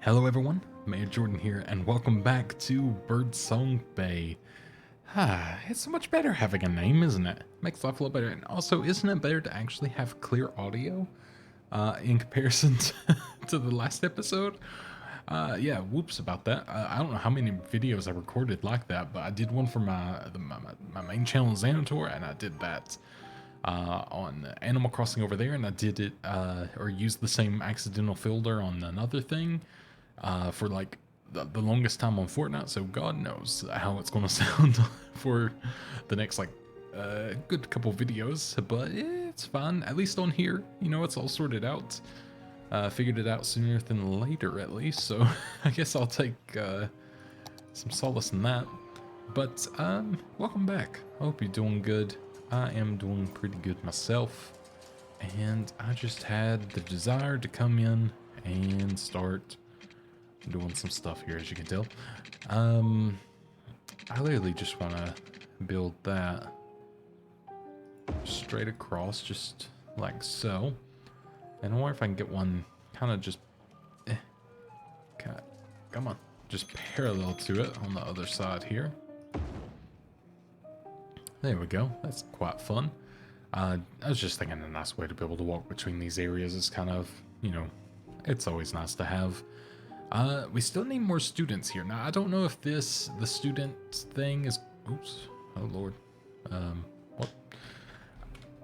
Hello everyone, Mayor Jordan here, and welcome back to Birdsong Bay. It's so much better having a name, isn't it? Makes life a little better, and also, isn't it better to actually have clear audio in comparison to the last episode? Yeah, whoops about that. I don't know how many videos I recorded like that, but I did one for my main channel, Xanator, and I did that on Animal Crossing over there, and I did it, or used the same accidental filter on another thing for like the longest time on Fortnite, so God knows how it's going to sound for the next like good couple videos, but it's fine. At least on here, you know, it's all sorted out. Figured it out sooner than later, at least, so I guess I'll take some solace in that. But welcome back. I hope you're doing good. I am doing pretty good myself, and I just had the desire to come in and start doing some stuff here, as you can tell. I literally just want to build that straight across, just like so. And I wonder if I can get one kind of just, come on, just parallel to it on the other side here. There we go. That's quite fun. I was just thinking a nice way to be able to walk between these areas is kind of, you know, it's always nice to have. We still need more students here. Now, I don't know if the student thing is, oops, oh Lord. What?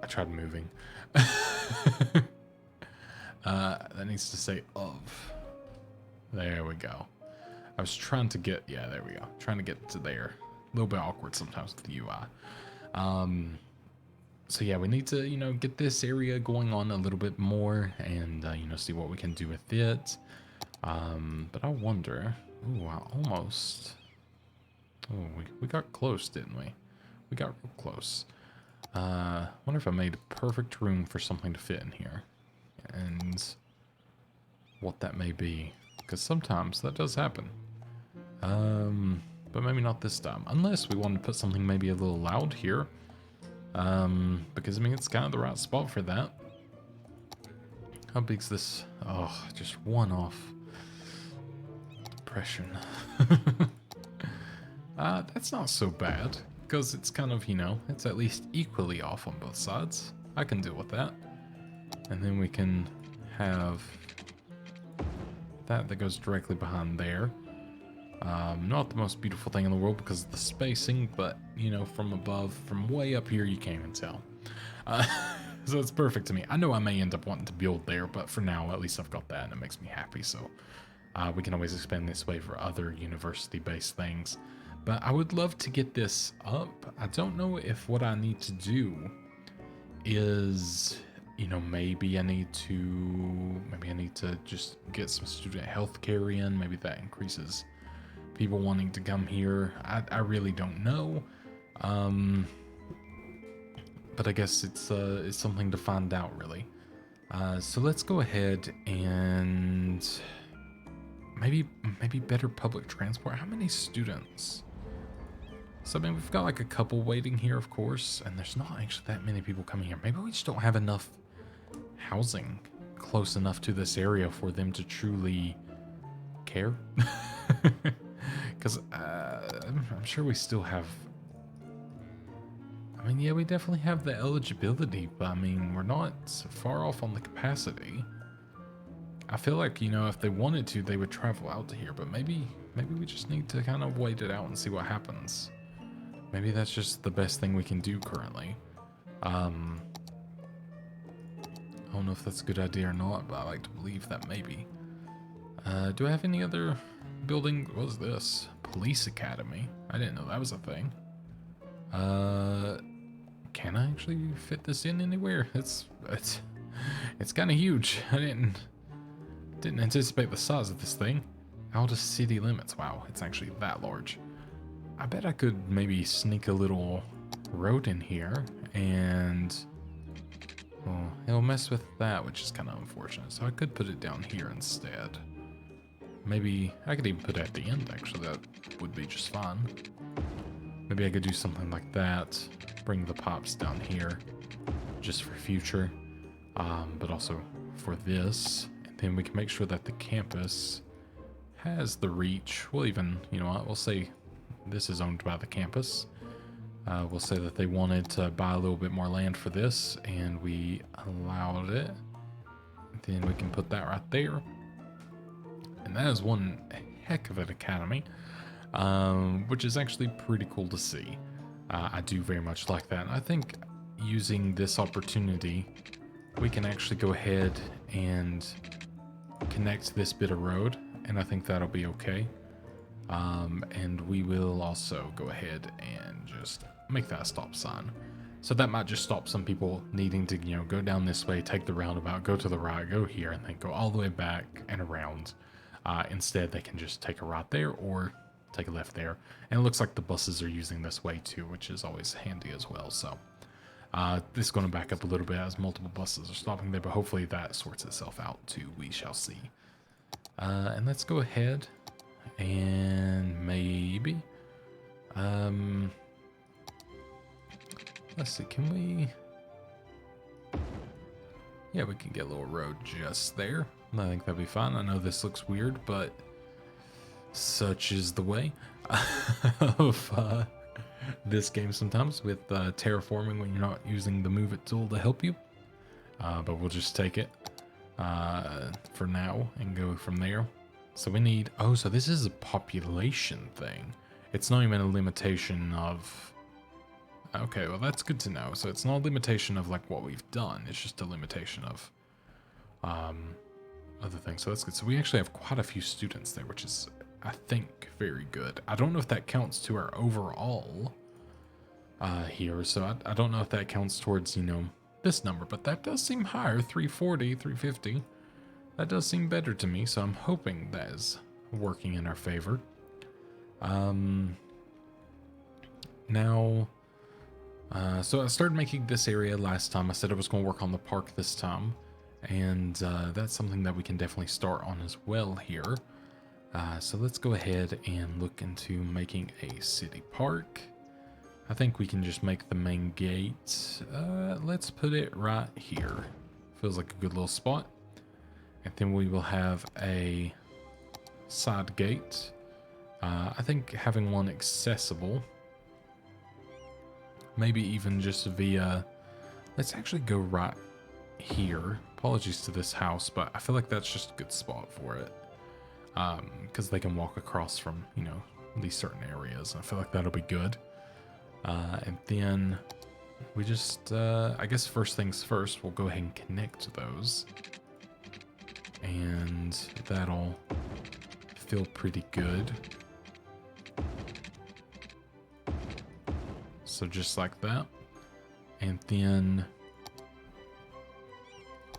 I tried moving. That needs to say of. There we go. I was trying to get, yeah, there we go. Trying to get to there. A little bit awkward sometimes with the UI. So yeah, we need to, you know, get this area going on a little bit more and, you know, see what we can do with it. But I wonder, ooh, I almost, oh, we got close, didn't we? We got real close. Wonder if I made a perfect room for something to fit in here and what that may be, because sometimes that does happen. But maybe not this time, unless we want to put something maybe a little loud here. Because I mean, it's kind of the right spot for that. How big's this? Oh, just one off. Depression. That's not so bad, because it's kind of, you know, it's at least equally off on both sides. I can deal with that. And then we can have that goes directly behind there. Not the most beautiful thing in the world because of the spacing, but, you know, from above, from way up here, you can't even tell. So it's perfect to me. I know I may end up wanting to build there, but for now, at least I've got that, and it makes me happy, so we can always expand this way for other university-based things. But I would love to get this up. I don't know if what I need to do is, you know, maybe I need to just get some student health care in. Maybe that increases people wanting to come here. I really don't know. But I guess it's something to find out, really. So let's go ahead and maybe better public transport. How many students? So I mean, we've got like a couple waiting here, of course, and there's not actually that many people coming here. Maybe we just don't have enough housing close enough to this area for them to truly care. Because I'm sure we still have, I mean, yeah, we definitely have the eligibility, but I mean, we're not so far off on the capacity. I feel like, you know, if they wanted to, they would travel out to here, but maybe we just need to kind of wait it out and see what happens. Maybe that's just the best thing we can do currently. I don't know if that's a good idea or not, but I like to believe that maybe. Do I have any other building? What is this? Police Academy. I didn't know that was a thing. Can I actually fit this in anywhere? It's kind of huge. I didn't anticipate the size of this thing. Out of city limits. Wow, it's actually that large. I bet I could maybe sneak a little road in here and, well, it'll mess with that, which is kind of unfortunate. So I could put it down here instead. Maybe I could even put it at the end, actually. That would be just fine. Maybe I could do something like that. Bring the pops down here just for future, but also for this. And then we can make sure that the campus has the reach. We'll even, you know what, we'll say this is owned by the campus. We'll say that they wanted to buy a little bit more land for this, and we allowed it. Then we can put that right there. And that is one heck of an academy, which is actually pretty cool to see. I do very much like that. And I think using this opportunity, we can actually go ahead and connect this bit of road, and I think that'll be okay. And we will also go ahead and just make that a stop sign. So that might just stop some people needing to, you know, go down this way, take the roundabout, go to the right, go here, and then go all the way back and around. Instead, they can just take a right there or take a left there. And it looks like the buses are using this way too, which is always handy as well. So this is going to back up a little bit as multiple buses are stopping there, but hopefully that sorts itself out too. We shall see. And let's go ahead and maybe, let's see, can we, yeah, we can get a little road just there. I think that'd be fine. I know this looks weird, but such is the way of this game sometimes with terraforming when you're not using the move it tool to help you. But we'll just take it for now and go from there. So we need, oh, so this is a population thing. It's not even a limitation of, okay, well that's good to know. So it's not a limitation of like what we've done. It's just a limitation of other things. So that's good. So we actually have quite a few students there, which is, I think, very good. I don't know if that counts to our overall here. So I don't know if that counts towards, you know, this number, but that does seem higher. 340, 350. That does seem better to me. So I'm hoping that is working in our favor. Now, so I started making this area last time. I said I was going to work on the park this time. And that's something that we can definitely start on as well here. So let's go ahead and look into making a city park. I think we can just make the main gate. Let's put it right here. Feels like a good little spot. And then we will have a side gate. I think having one accessible. Maybe even just via... Let's actually go right here. Apologies to this house, but I feel like that's just a good spot for it. Because they can walk across from, you know, these certain areas. I feel like that'll be good. And then we just, I guess first things first, we'll go ahead and connect those. And that'll feel pretty good. So just like that. And then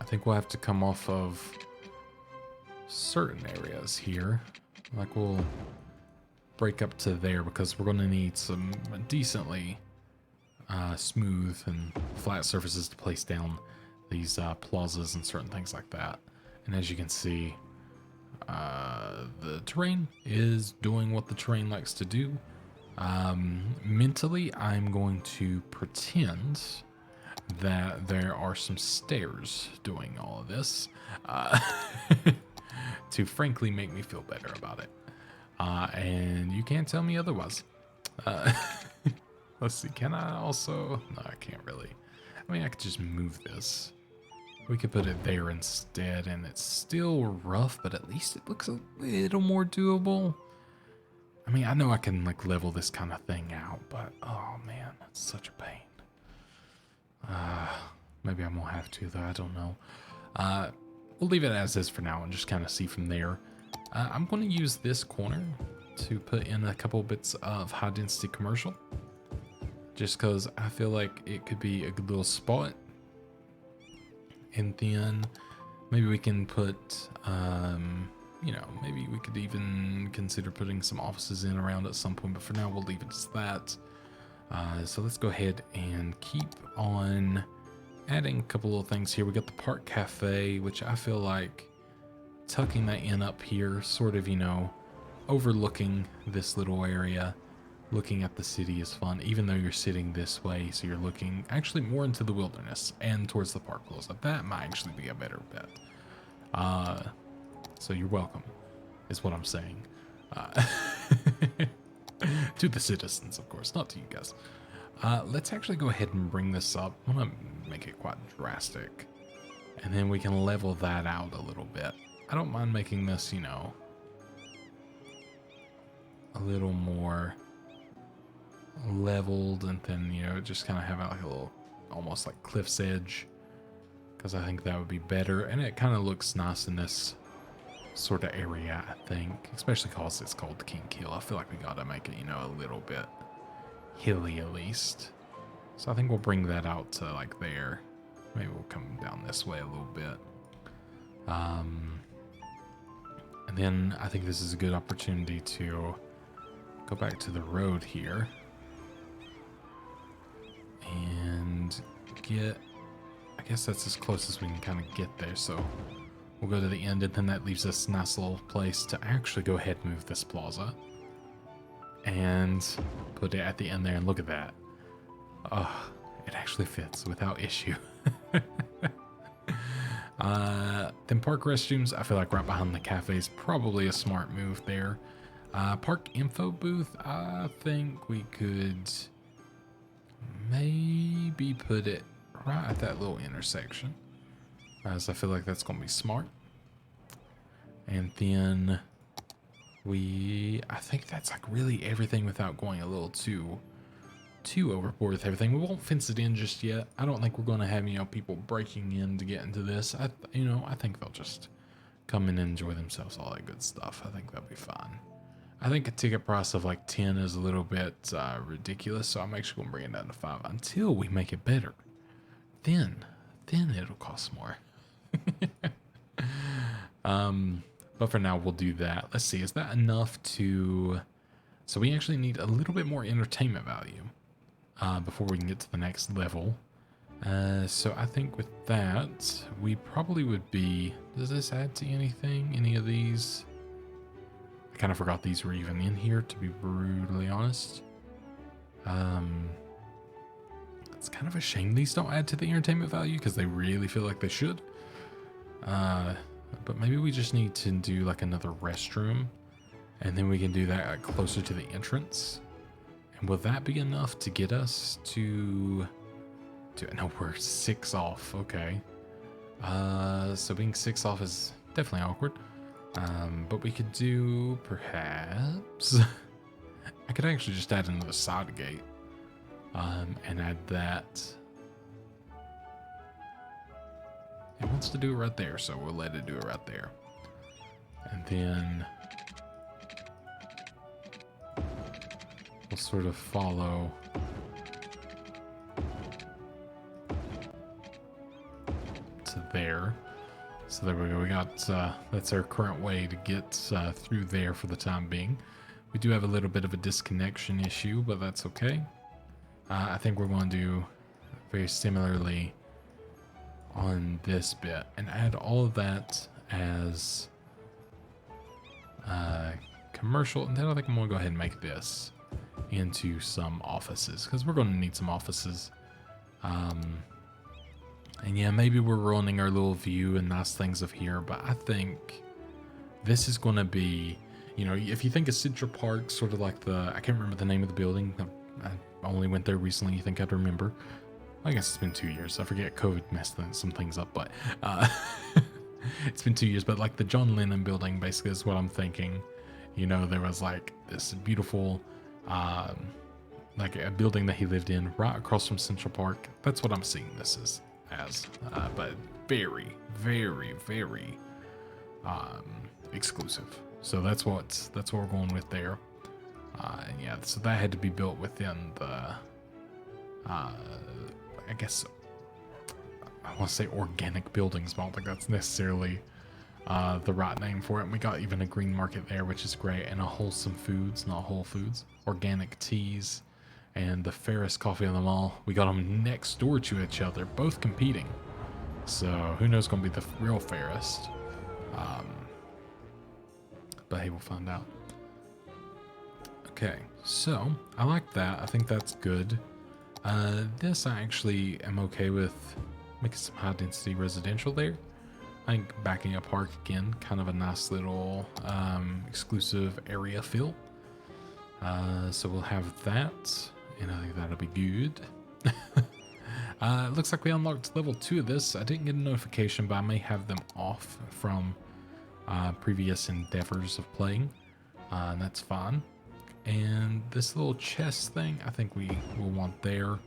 I think we'll have to come off of certain areas here. Like we'll break up to there because we're going to need some decently smooth and flat surfaces to place down these plazas and certain things like that. And as you can see, the terrain is doing what the terrain likes to do. Mentally, I'm going to pretend that there are some stairs doing all of this to frankly make me feel better about it. And you can't tell me otherwise. Let's see, can I also? No, I can't really. I mean, I could just move this. We could put it there instead, and it's still rough, but at least it looks a little more doable. I mean, I know I can like level this kind of thing out, but oh man, that's such a pain. Maybe I won't have to though, I don't know. We'll leave it as is for now and just kind of see from there. I'm going to use this corner to put in a couple bits of high density commercial. Just because I feel like it could be a good little spot. And then maybe we can put, you know, maybe we could even consider putting some offices in around at some point. But for now, we'll leave it as that. So let's go ahead and keep on adding a couple little things here. We got the Park Cafe, which I feel like tucking that in up here, sort of, you know, overlooking this little area. Looking at the city is fun, even though you're sitting this way, so you're looking actually more into the wilderness and towards the park plaza. That might actually be a better bet. So you're welcome. is what I'm saying. Uh, to the citizens, of course, not to you guys. Let's actually go ahead and bring this up. I'm gonna make it quite drastic, and then we can level that out a little bit. I don't mind making this, you know, a little more leveled, and then, you know, just kind of have like a little, almost like cliff's edge, because I think that would be better, and it kind of looks nice in this sort of area, I think, especially because it's called King Hill. I feel like we gotta make it, you know, a little bit hilly at least. So I think we'll bring that out to like there. Maybe we'll come down this way a little bit. And then I think this is a good opportunity to go back to the road here and get, I guess that's as close as we can kind of get there. So we'll go to the end, and then that leaves us a nice little place to actually go ahead and move this plaza and put it at the end there. And look at that. Oh, it actually fits without issue. Then park restrooms, I feel like right behind the cafe is probably a smart move there. Park info booth, I think we could maybe put it right at that little intersection, as I feel like that's going to be smart. And then I think that's like really everything without going a little too overboard with everything. We won't fence it in just yet. I don't think we're going to have, you know, people breaking in to get into this. I think they'll just come in and enjoy themselves, all that good stuff. I think that'll be fine. I think a ticket price of like 10 is a little bit ridiculous, so I'm actually going to bring it down to 5 until we make it better. Then it'll cost more. But for now, we'll do that. Let's see, is that enough to... So we actually need a little bit more entertainment value before we can get to the next level. So I think with that, we probably would be... Does this add to anything? Any of these? I kind of forgot these were even in here, to be brutally honest. It's kind of a shame these don't add to the entertainment value, because they really feel like they should. But maybe we just need to do like another restroom, and then we can do that like closer to the entrance. And will that be enough to get us to no, we're 6 off. Okay. So being 6 off is definitely awkward. But we could do perhaps I could actually just add another side gate, and add that. It wants to do it right there, so we'll let it do it right there. And then we'll sort of follow to there. So there we go. We got, that's our current way to get through there for the time being. We do have a little bit of a disconnection issue, but that's okay. I think we're going to do very similarly on this bit and add all of that as commercial. And then I think I'm going to go ahead and make this into some offices, because we're going to need some offices. And yeah, maybe we're ruining our little view and nice things of here, but I think this is going to be, you know, if you think of Central Park, sort of like I can't remember the name of the building. I only went there recently. You think I'd remember? I guess it's been 2 years. I forget, COVID messed some things up, but it's been 2 years. But like the John Lennon building, basically, is what I'm thinking. You know, there was like this beautiful, like a building that he lived in right across from Central Park. That's what I'm seeing this as, but very, very, very exclusive. So that's what we're going with there. And yeah, so that had to be built within the, I guess, I want to say organic buildings, but I don't think that's necessarily the right name for it. And we got even a green market there, which is great, and a Wholesome Foods, not Whole Foods, organic teas, and the fairest coffee in the mall. We got them next door to each other, both competing. So who knows going to be the real fairest? But hey, we'll find out. Okay, so I like that. I think that's good. This I actually am okay with making some high density residential there. I think backing a park again, kind of a nice little exclusive area feel. So we'll have that, and I think that'll be good. It looks like we unlocked level 2 of this. I didn't get a notification, but I may have them off from previous endeavors of playing. And that's fine. And this little chest thing, I think we will want there.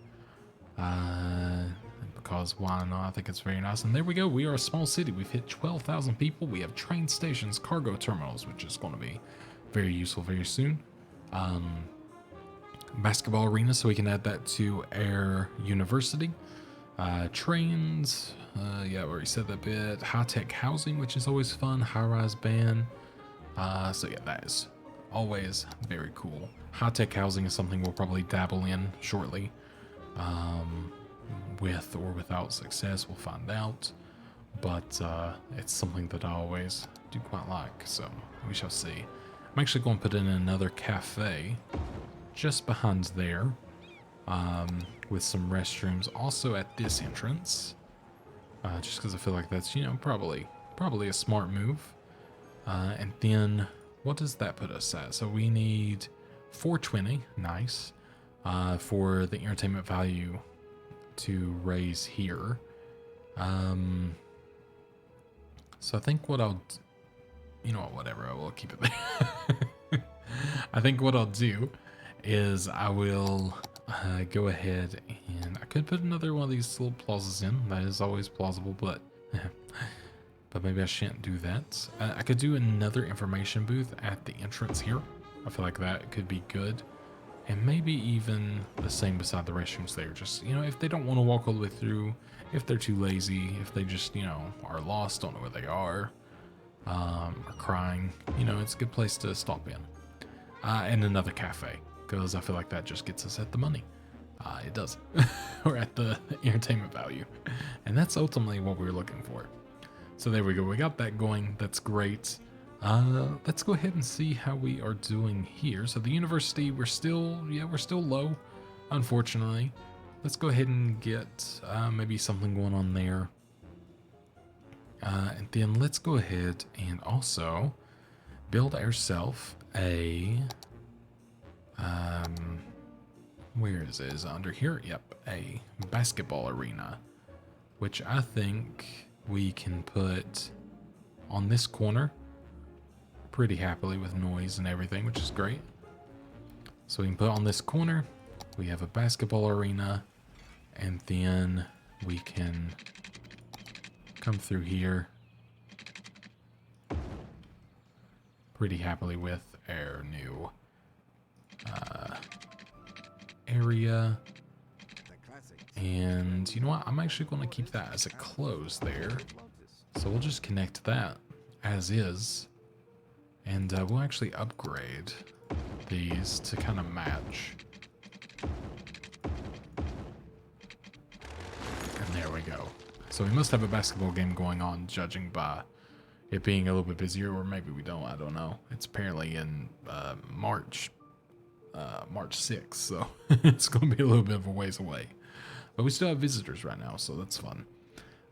Because why not? I think it's very nice. And there we go. We are a small city. We've hit 12,000 people. We have train stations, cargo terminals, which is going to be very useful very soon. Basketball arena, so we can add that to our university. Trains, yeah, we already said that bit. High-tech housing, which is always fun. High-rise band. So yeah, that is always very cool. High-tech housing is something we'll probably dabble in shortly. With or without success, we'll find out. But it's something that I always do quite like, so we shall see. I'm actually going to put in another cafe just behind there, with some restrooms also at this entrance, just because I feel like that's, you know, probably a smart move. And then what does that put us at? So we need 420, nice, for the entertainment value to raise here. So I think what I'll, you know what, whatever, I will keep it there. I think what I'll do is I will go ahead and I could put another one of these little plazas in. That is always plausible, but but maybe I shan't do that. I could do another information booth at the entrance here. I feel like that could be good. And maybe even the same beside the restrooms there. Just, you know, if they don't want to walk all the way through, if they're too lazy, if they just, you know, are lost, don't know where they are crying, you know, it's a good place to stop in. And another cafe, because I feel like that just gets us at the money. It does. Or at the entertainment value. And that's ultimately what we were looking for. So there we go. We got that going. That's great. Let's go ahead and see how we are doing here. So the university, we're still low, unfortunately. Let's go ahead and get maybe something going on there. And then let's go ahead and also build ourselves a, where is it? Is it under here? Yep, a basketball arena, which I think we can put on this corner pretty happily with noise and everything, which is great. So we can put on this corner, we have a basketball arena, and then we can come through here pretty happily with our new area. And you know what? I'm actually going to keep that as a close there. So we'll just connect that as is. And we'll actually upgrade these to kind of match. And there we go. So we must have a basketball game going on, judging by it being a little bit busier, or maybe we don't, I don't know. It's apparently in March 6th, so it's going to be a little bit of a ways away. But we still have visitors right now, so that's fun.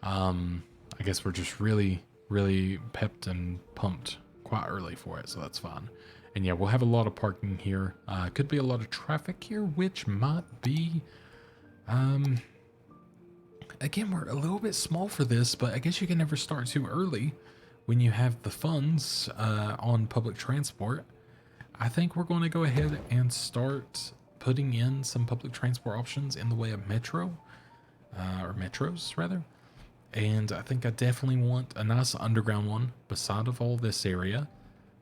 I guess we're just really, really pepped and pumped quite early for it, so that's fun. And yeah, we'll have a lot of parking here. Could be a lot of traffic here, which might be... again, we're a little bit small for this, but I guess you can never start too early when you have the funds on public transport. I think we're going to go ahead and start putting in some public transport options in the way of metro, or metros rather. And I think I definitely want a nice underground one beside of all this area.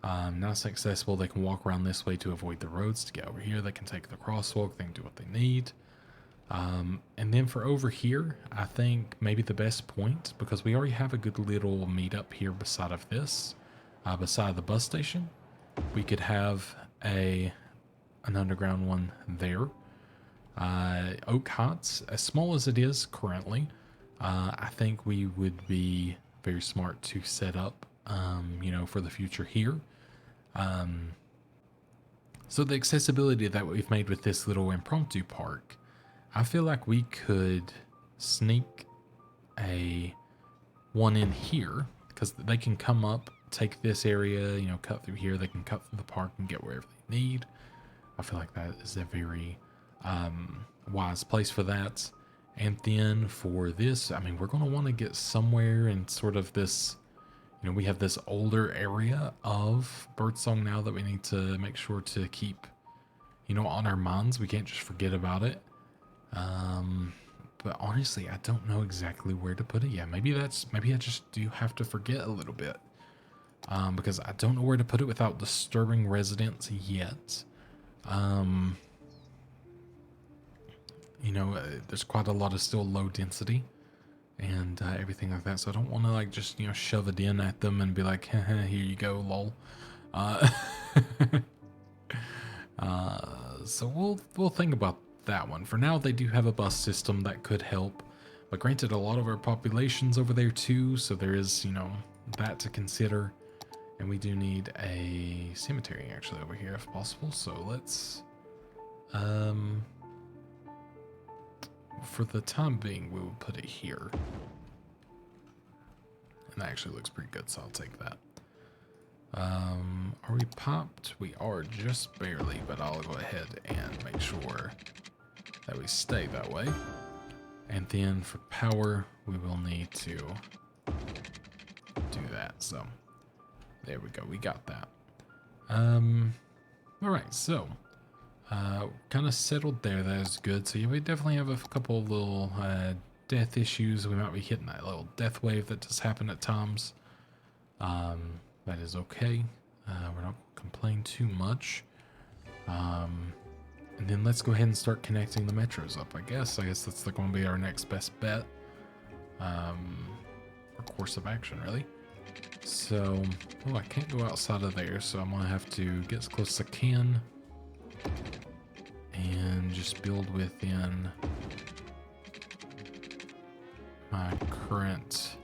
Nice and accessible. They can walk around this way to avoid the roads to get over here. They can take the crosswalk. They can do what they need. And then for over here, I think maybe the best point, because we already have a good little meetup here beside of this, beside the bus station, we could have an underground one there. Oak Heights, as small as it is currently, I think we would be very smart to set up, you know, for the future here. So the accessibility that we've made with this little impromptu park, I feel like we could sneak one in here because they can come up, take this area, you know, cut through here. They can cut through the park and get wherever they need. I feel like that is a very wise place for that. And then for this, I mean, we're going to want to get somewhere in sort of this, you know, we have this older area of Birdsong now that we need to make sure to keep, you know, on our minds. We can't just forget about it. But honestly, I don't know exactly where to put it yet. Maybe I just do have to forget a little bit. Because I don't know where to put it without disturbing residents yet. You know, there's quite a lot of still low density and everything like that. So I don't want to like just, you know, shove it in at them and be like, here you go, lol. So we'll think about that one. For now, they do have a bus system that could help. But granted, a lot of our population's over there too. So there is, you know, that to consider. And we do need a cemetery actually over here if possible. So let's, for the time being, we will put it here. And that actually looks pretty good, so I'll take that. Are we popped? We are just barely, but I'll go ahead and make sure that we stay that way. And then for power, we will need to do that. So there we go. We got that. All right. So kind of settled there. That is good. So yeah, we definitely have a couple of little death issues. We might be hitting that little death wave that does happen at times. That is okay. We're not complain too much. And then let's go ahead and start connecting the metros up, I guess. That's going to be our next best bet. Or course of action, really. So, oh, I can't go outside of there, so I'm going to have to get as close as I can. And just build within my current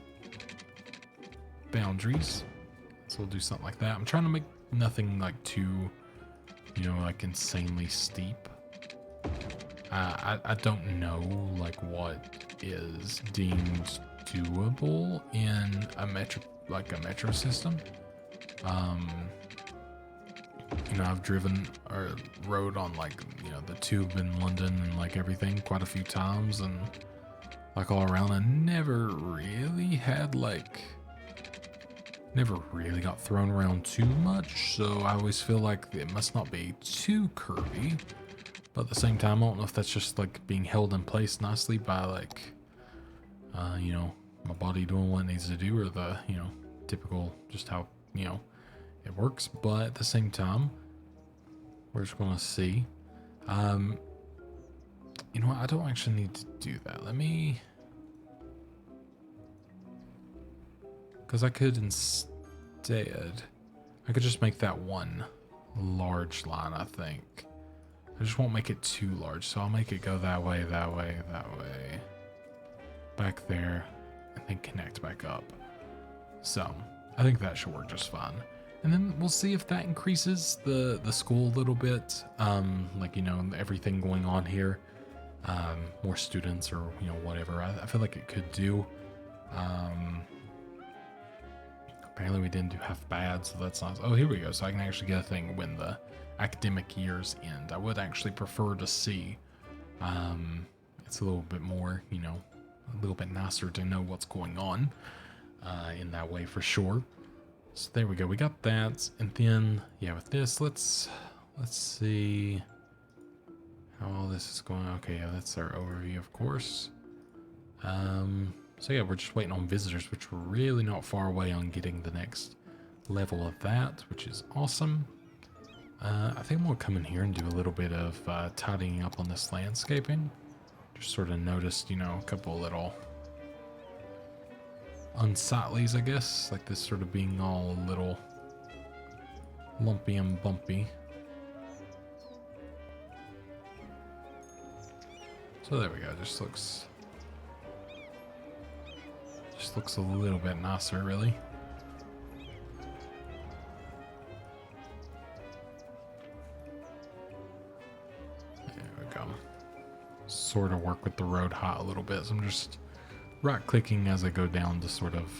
boundaries. So we'll do something like that. I'm trying to make nothing like too, you know, like insanely steep. I don't know like what is deemed doable in a metro system. You know, I've driven or rode on like, you know, the tube in London and like everything quite a few times and like all around. I never really got thrown around too much. So I always feel like it must not be too curvy. But at the same time, I don't know if that's just like being held in place nicely by like, you know, my body doing what it needs to do or the, you know, typical just how, you know, it works. But at the same time, we're just going to see. You know what? I don't actually need to do that. Let me... Because I could instead... I could just make that one large line, I think. I just won't make it too large, so I'll make it go that way, that way, that way. Back there, and then connect back up. So, I think that should work just fine. And then we'll see if that increases the school a little bit. Like, you know, everything going on here. More students or, you know, whatever. I feel like it could do. Apparently we didn't do half bad, so that's nice. Oh, here we go. So I can actually get a thing when the academic years end. I would actually prefer to see. It's a little bit more, you know, a little bit nicer to know what's going on in that way for sure. So there we go. We got that. And then, yeah, with this, let's see how all this is going. Okay, yeah, that's our overview, of course. So yeah, we're just waiting on visitors, which we're really not far away on getting the next level of that, which is awesome. I think I'm going to come in here and do a little bit of tidying up on this landscaping. Just sort of noticed, you know, a couple little unsightlies, I guess, like this sort of being all a little lumpy and bumpy. So there we go. Just looks a little bit nicer, really. There we go. Sort of work with the road height a little bit. So I'm just right-clicking as I go down to sort of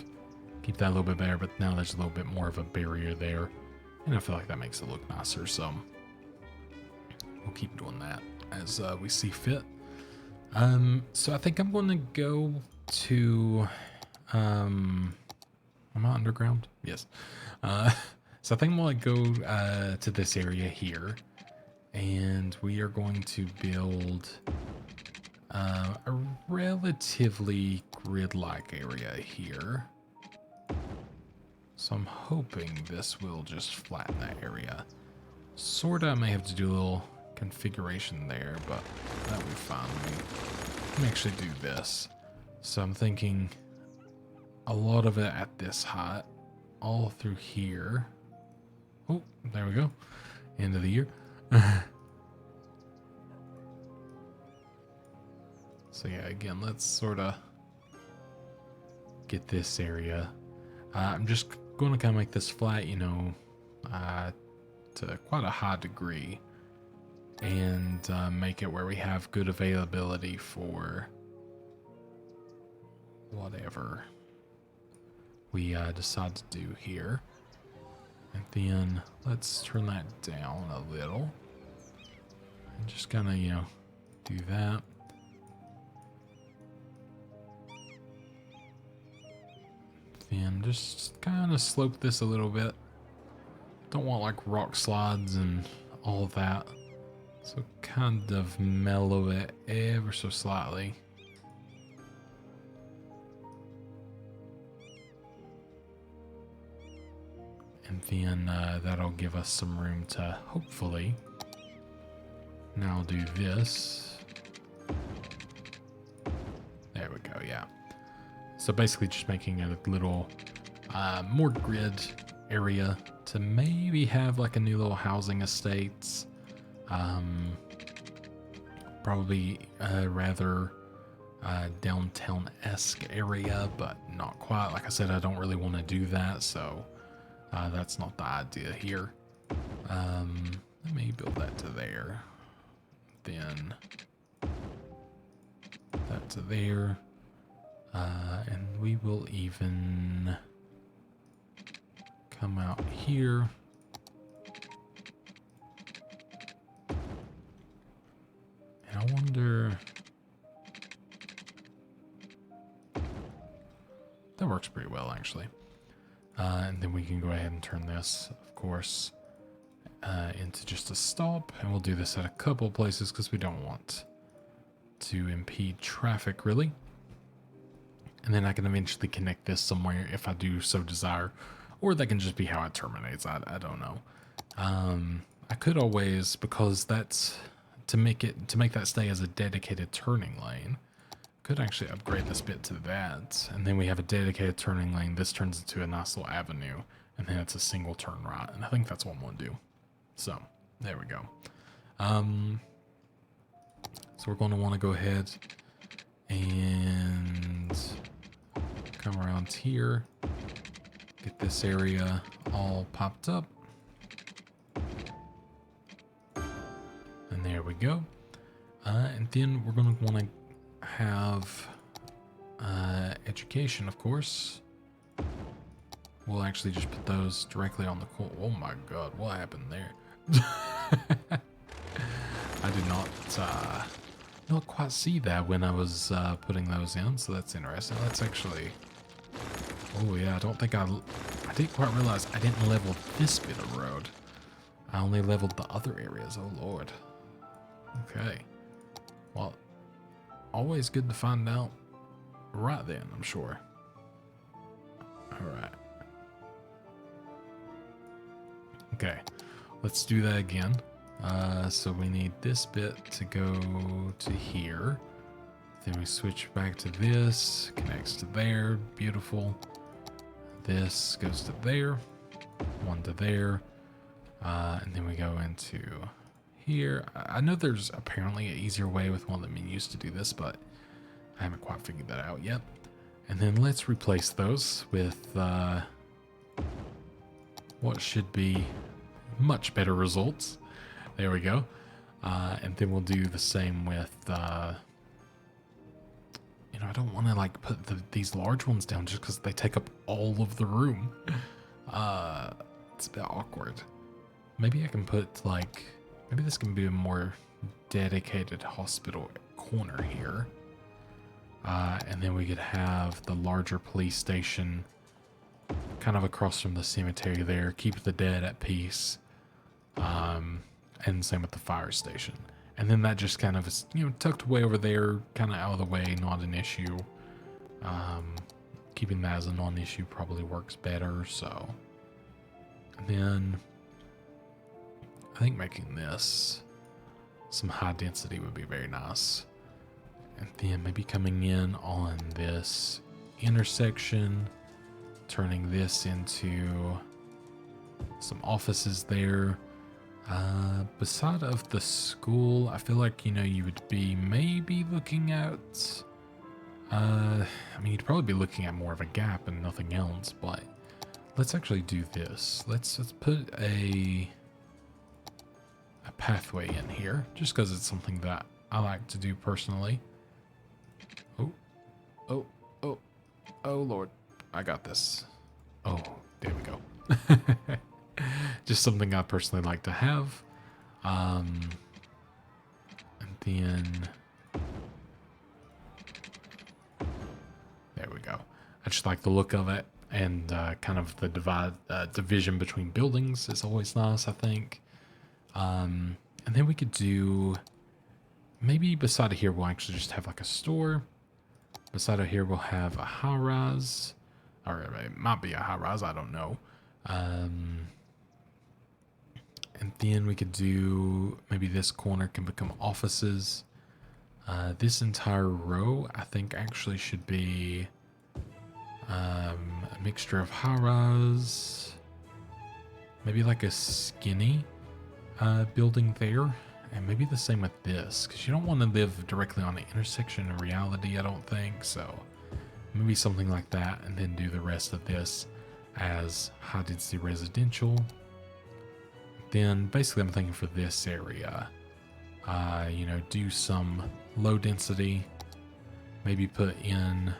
keep that a little bit better, but now there's a little bit more of a barrier there. And I feel like that makes it look nicer, so we'll keep doing that as we see fit. So I think I'm going to go to, am I underground? Yes. So I think I'm going to go to this area here, and we are going to build a relatively grid-like area here. So I'm hoping this will just flatten that area. Sorta, I may have to do a little configuration there, but that'll be fine. Let me actually do this. So I'm thinking a lot of it at this height, all through here. Oh, there we go. End of the year. So yeah, again, let's sort of get this area. I'm just going to kind of make this flat, you know, to quite a high degree, and make it where we have good availability for whatever we decide to do here. And then let's turn that down a little and just kind of, you know, do that. Then just kind of slope this a little bit. Don't want like rock slides and all that. So kind of mellow it ever so slightly. And then that'll give us some room to hopefully now do this. There we go, yeah. So basically just making a little more grid area to maybe have like a new little housing estates. Probably rather downtown-esque area, but not quite. Like I said, I don't really want to do that, so that's not the idea here. Let me build that to there. Then that to there. And we will even come out here. And I wonder... That works pretty well, actually. And then we can go ahead and turn this, of course, into just a stop. And we'll do this at a couple places because we don't want to impede traffic, really. And then I can eventually connect this somewhere if I do so desire. Or that can just be how it terminates. I don't know. I could always, because that's to make that stay as a dedicated turning lane, could actually upgrade this bit to that. And then we have a dedicated turning lane. This turns into a nice little avenue. And then it's a single turn right. And I think that's what I'm going to do. So, there we go. So we're going to want to go ahead and come around here, get this area all popped up, and there we go. And then we're going to want to have education, of course. We'll actually just put those directly on the core. Oh my god, what happened there? I did not quite see that when I was putting those in, so that's interesting. Let's actually... Oh yeah, I didn't quite realize I didn't level this bit of road. I only leveled the other areas, oh lord. Okay. Well, always good to find out right then, I'm sure. Alright. Okay, let's do that again. So we need this bit to go to here. Then we switch back to this, connects to there, beautiful. This goes to there, one to there, and then we go into here. I know there's apparently an easier way with one of the menus to do this, but I haven't quite figured that out yet. And then let's replace those with what should be much better results. There we go. And then we'll do the same with, I don't want to like put these large ones down just because they take up all of the room. It's a bit awkward. Maybe I can put like, maybe this can be a more dedicated hospital corner here. And then we could have the larger police station kind of across from the cemetery there, keep the dead at peace. And same with the fire station. And then that just kind of is, tucked away over there, kind of out of the way, not an issue. Keeping that as a non-issue probably works better, so. And then I think making this some high density would be very nice. And then maybe coming in on this intersection, turning this into some offices there. Beside of the school, I feel like, you would be maybe looking at, you'd probably be looking at more of a gap and nothing else, but let's actually do this. Let's put a pathway in here, just because it's something that I like to do personally. Oh, Lord. I got this. Oh, there we go. Just something I personally like to have. And then there we go. I just like the look of it, and kind of the division between buildings is always nice, I think. And then we could do, maybe beside of here we'll actually just have like a store. Beside of here we'll have a high-rise, or it might be a high-rise, I don't know. And then we could do, maybe this corner can become offices. This entire row, I think, actually should be a mixture of high-rise, maybe like a skinny building there, and maybe the same with this, because you don't want to live directly on the intersection in reality, I don't think, so maybe something like that, and then do the rest of this as high-density residential. Then basically I'm thinking for this area, do some low density, maybe put in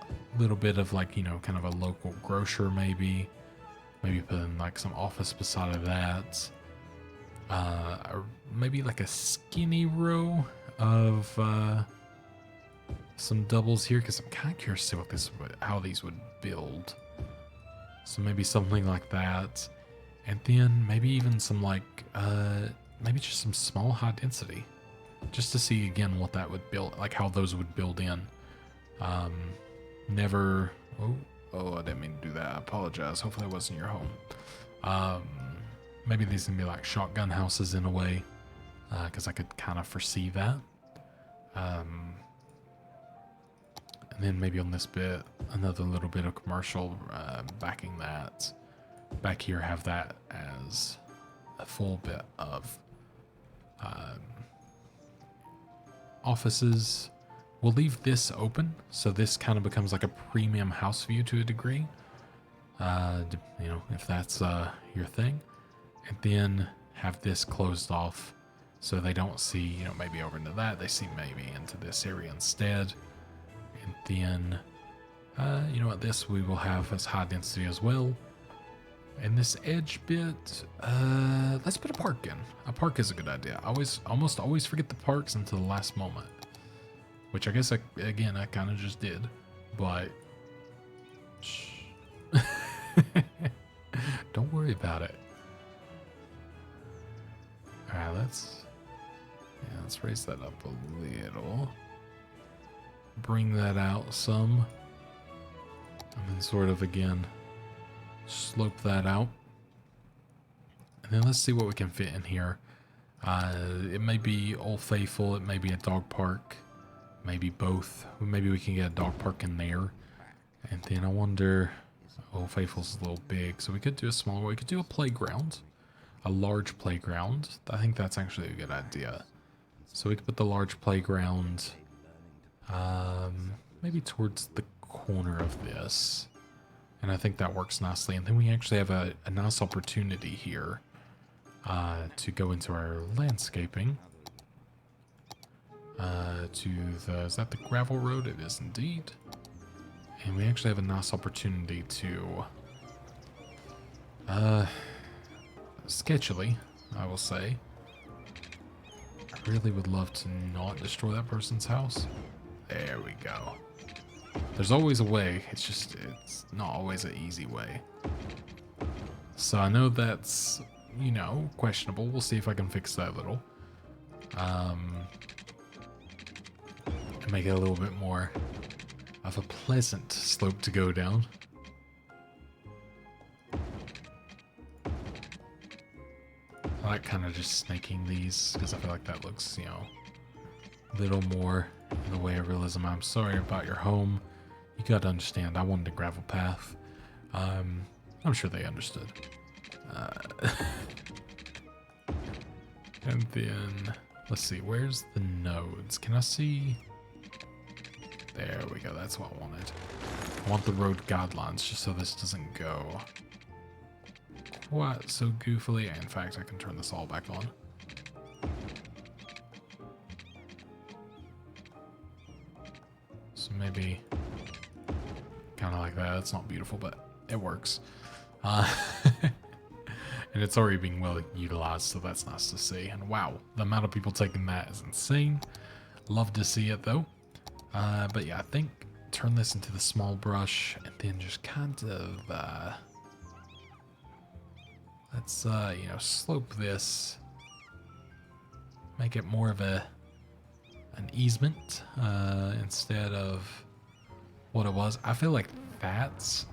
a little bit of like, kind of a local grocer maybe put in like some office beside of that, or maybe like a skinny row of some doubles here, because I'm kind of curious to see how these would build. So maybe something like that. And then maybe even some like, maybe just some small high density, just to see again what that would build, like how those would build in. Never, oh, I didn't mean to do that. I apologize. Hopefully that wasn't your home. Maybe these can be like shotgun houses in a way, because I could kind of foresee that. And then maybe on this bit, another little bit of commercial backing that. Back here, have that as a full bit of offices. We'll leave this open, so this kind of becomes like a premium house view to a degree. If that's your thing. And then have this closed off so they don't see, maybe over into that. They see maybe into this area instead. And then, this we will have as high density as well. And this edge bit, let's put a park in. A park is a good idea. I almost always forget the parks until the last moment. Which I guess, I kind of just did. But, shh. Don't worry about it. Alright, let's raise that up a little. Bring that out some. And then sort of, again, slope that out. And then let's see what we can fit in here. It may be Old Faithful, it may be a dog park, maybe both. Maybe we can get a dog park in there. And then I wonder, Old Faithful's a little big, so we could do a smaller one. We could do a playground, a large playground. I think that's actually a good idea. So we could put the large playground maybe towards the corner of this. And I think that works nicely. And then we actually have a nice opportunity here to go into our landscaping. to the, is that the gravel road? It is indeed. And we actually have a nice opportunity to, sketchily, I will say, I really would love to not destroy that person's house. There we go. There's always a way, it's not always an easy way. So I know that's, you know, questionable. We'll see if I can fix that a little. And make it a little bit more of a pleasant slope to go down. I like kind of just snaking these because I feel like that looks, you know, a little more in the way of realism. I'm sorry about your home. You gotta understand, I wanted a gravel path. I'm sure they understood. And then, let's see, where's the nodes? Can I see? There we go, that's what I wanted. I want the road guidelines just so this doesn't go quite so goofily. In fact, I can turn this all back on. So maybe kind of like that. It's not beautiful, but it works. And it's already being well utilized, so that's nice to see. And wow, the amount of people taking that is insane. Love to see it though. But yeah, I think turn this into the small brush and then just kind of let's you know, slope this, make it more of an easement instead of what it was. I feel like that's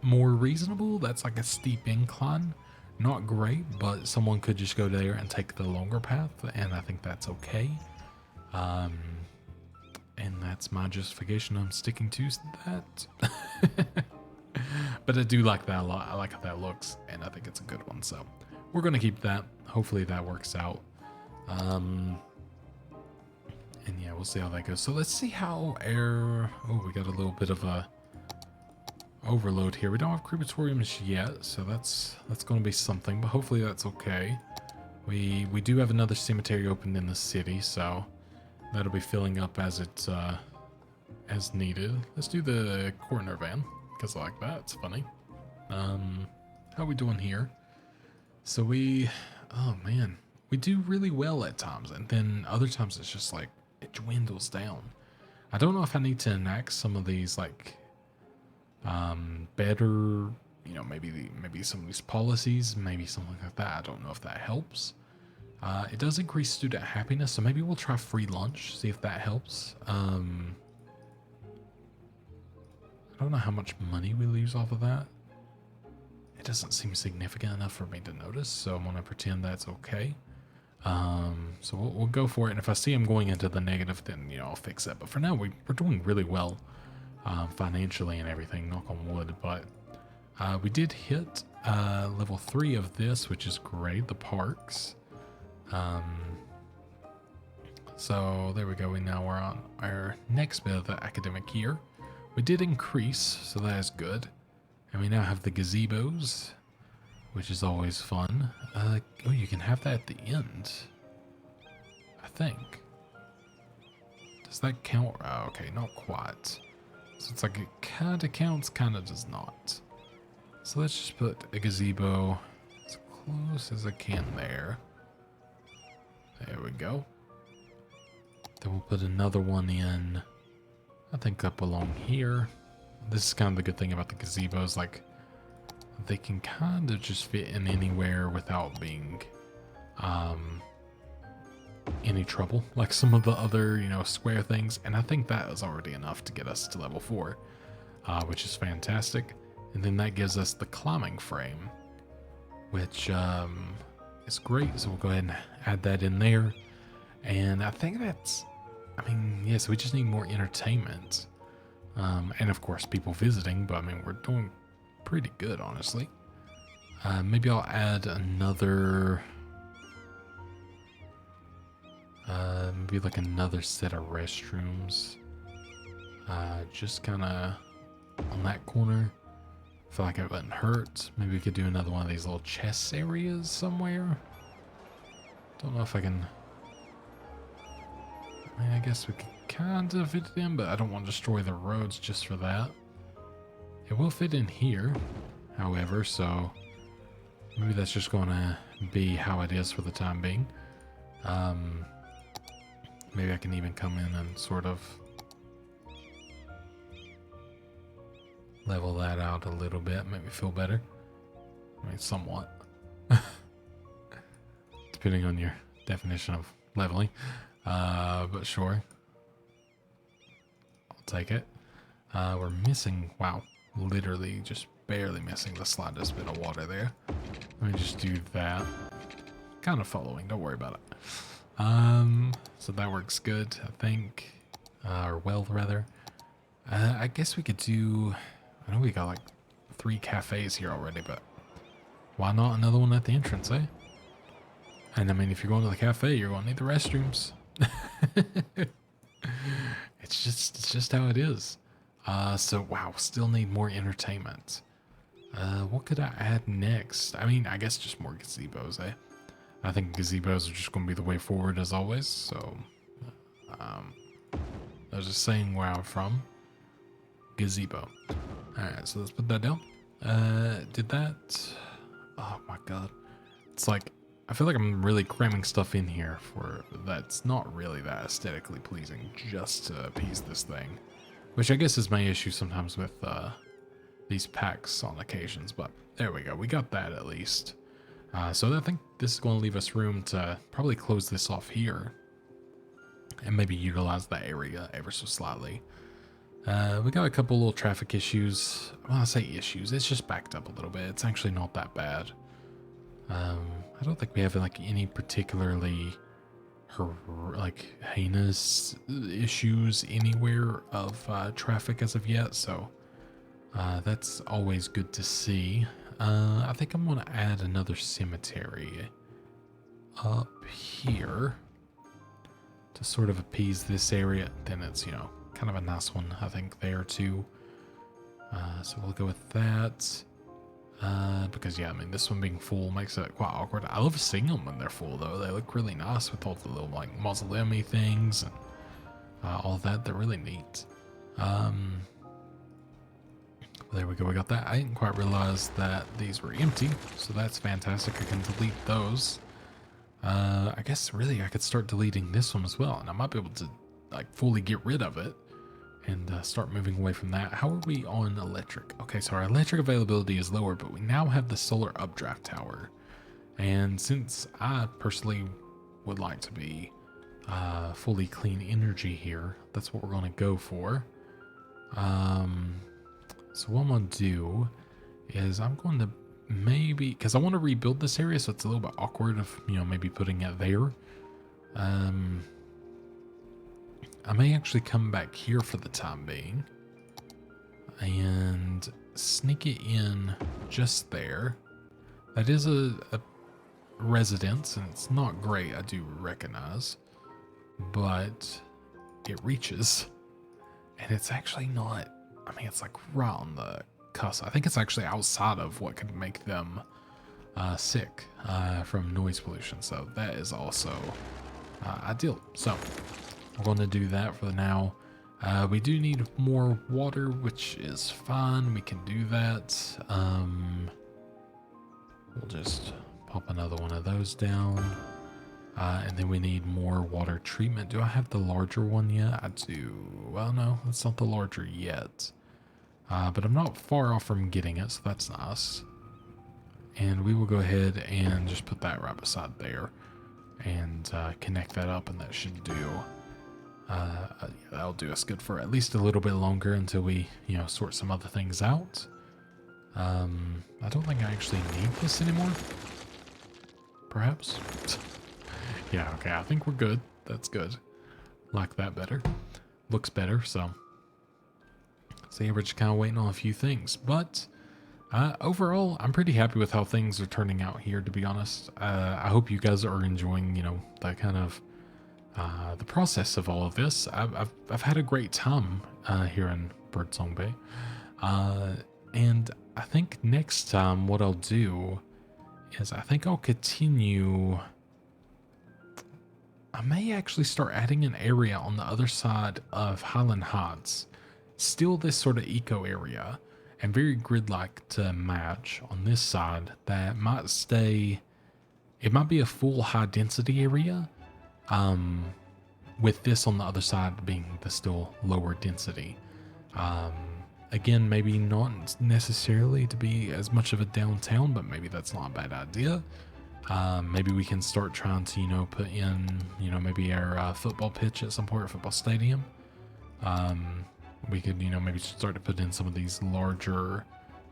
more reasonable. That's like a steep incline. Not great, but someone could just go there and take the longer path, and I think that's okay. And that's my justification. I'm sticking to that. But I do like that a lot. I like how that looks, and I think it's a good one. So we're going to keep that. Hopefully that works out. And yeah, we'll see how that goes. So let's see how air... Oh, we got a little bit of a overload here. We don't have crematoriums yet, so that's going to be something, but hopefully that's okay. We do have another cemetery open in the city, so that'll be filling up as it's as needed. Let's do the coroner van because I like that. It's funny. How are we doing here? So oh man, we do really well at times, and then other times it's just like it dwindles down. I don't know if I need to enact some of these like better, you know, maybe some of these policies, maybe something like that. I don't know if that helps. It does increase student happiness, so maybe we'll try free lunch, see if that helps. I don't know how much money we lose off of that. It doesn't seem significant enough for me to notice, so I'm gonna pretend that's okay. So we'll go for it, and if I see I'm going into the negative, then, you know, I'll fix it. But for now, we're doing really well. Financially and everything, knock on wood, but we did hit level 3 of this, which is great, the parks. So there we go. Now we're on our next bit of the academic year. We did increase, so that is good. And we now have the gazebos, which is always fun. Oh, you can have that at the end, I think. Does that count? Oh, okay, not quite. So it's like it kind of counts, kind of does not. So let's just put a gazebo as close as I can there. There we go. Then we'll put another one in, I think up along here. This is kind of the good thing about the gazebos, like they can kind of just fit in anywhere without being any trouble, like some of the other, you know, square things. And I think that was already enough to get us to level 4, which is fantastic. And then that gives us the climbing frame, which is great. So we'll go ahead and add that in there. And I think that's, I mean, yes, we just need more entertainment. And of course people visiting, but I mean, we're doing pretty good, honestly. Maybe I'll add another, maybe like another set of restrooms, just kind of on that corner. I feel like it wouldn't hurt. Maybe we could do another one of these little chess areas somewhere. Don't know if I can. I mean, I guess we could kind of fit it in, but I don't want to destroy the roads just for that. It will fit in here, however, so maybe that's just going to be how it is for the time being. Maybe I can even come in and sort of level that out a little bit, make me feel better. I mean, somewhat. Depending on your definition of leveling. But sure. I'll take it. We're missing, wow, literally just barely missing the slightest bit of water there. Let me just do that. Kind of following, don't worry about it. So that works good, I think. Or well, rather. I guess we could do, I know we got like 3 cafes here already, but why not another one at the entrance, eh? And I mean, if you're going to the cafe, you're going to need the restrooms. It's just how it is. So wow, still need more entertainment. What could I add next? I mean, I guess just more gazebos, eh? I think gazebos are just going to be the way forward as always. So, I was just saying where I'm from. Gazebo. Alright, so let's put that down. Did that? Oh my god. It's like, I feel like I'm really cramming stuff in here for that's not really that aesthetically pleasing just to appease this thing. Which I guess is my issue sometimes with these packs on occasions, but there we go. We got that at least. So I think this is going to leave us room to probably close this off here and maybe utilize that area ever so slightly. We got a couple little traffic issues. Well, I say issues, it's just backed up a little bit. It's actually not that bad. I don't think we have like any particularly heinous issues anywhere of traffic as of yet, so that's always good to see. I think I'm going to add another cemetery up here to sort of appease this area. Then it's, you know, kind of a nice one, I think, there too. So we'll go with that. Because yeah, I mean, this one being full makes it quite awkward. I love seeing them when they're full though. They look really nice with all the little like mausoleum-y things and all of that. They're really neat. There we go, we got that. I didn't quite realize that these were empty, so that's fantastic. I can delete those. I guess really I could start deleting this one as well, and I might be able to like fully get rid of it and start moving away from that. How are we on electric? Okay, so our electric availability is lower, but we now have the solar updraft tower. And since I personally would like to be fully clean energy here, that's what we're going to go for. So what I'm going to do is I'm going to maybe, because I want to rebuild this area, so it's a little bit awkward of, you know, maybe putting it there. I may actually come back here for the time being and sneak it in just there. That is a residence, and it's not great, I do recognize, but it reaches, and it's actually not, I mean, it's like right on the cusp. I think it's actually outside of what could make them sick from noise pollution, so that is also ideal. So we're going to do that for now. We do need more water, which is fine. We can do that. We'll just pop another one of those down. And then we need more water treatment. Do I have the larger one yet? I do. Well, no, it's not the larger yet. But I'm not far off from getting it, so that's nice. And we will go ahead and just put that right beside there and connect that up, and that should do. Yeah, that'll do us good for at least a little bit longer until we, you know, sort some other things out. I don't think I actually need this anymore. Perhaps. Yeah, okay, I think we're good. That's good. Like that better. Looks better, so yeah, we're just kind of waiting on a few things. But overall, I'm pretty happy with how things are turning out here, to be honest. I hope you guys are enjoying, you know, the kind of the process of all of this. I've had a great time here in Birdsong Bay. And I think next time what I'll do is I think I'll continue. I may actually start adding an area on the other side of Highland Heights. Still this sort of eco area and very grid-like to match on this side that might stay, it might be a full high density area, with this on the other side being the still lower density. Um, Again, maybe not necessarily to be as much of a downtown, but maybe that's not a bad idea. Maybe we can start trying to, put in, maybe our football pitch at some point, or football stadium. We could, maybe start to put in some of these larger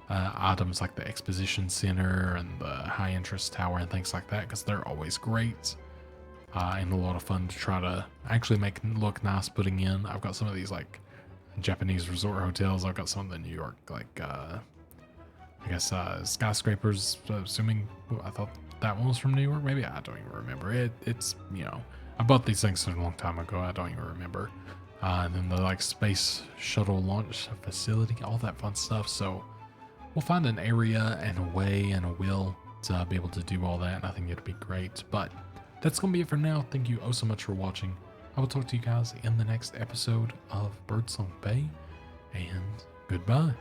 items like the exposition center and the high interest tower and things like that, because they're always great and a lot of fun to try to actually make look nice putting in. I've got some of these like Japanese resort hotels. I've got some of the New York, like, I guess, skyscrapers, assuming, I thought that one was from New York, maybe? I don't even remember. It's, I bought these things a long time ago. I don't even remember. And then the, like, space shuttle launch facility, all that fun stuff. So we'll find an area and a way and a will to be able to do all that, and I think it'll be great. But that's going to be it for now. Thank you oh so much for watching. I will talk to you guys in the next episode of Birdsong Bay, and goodbye.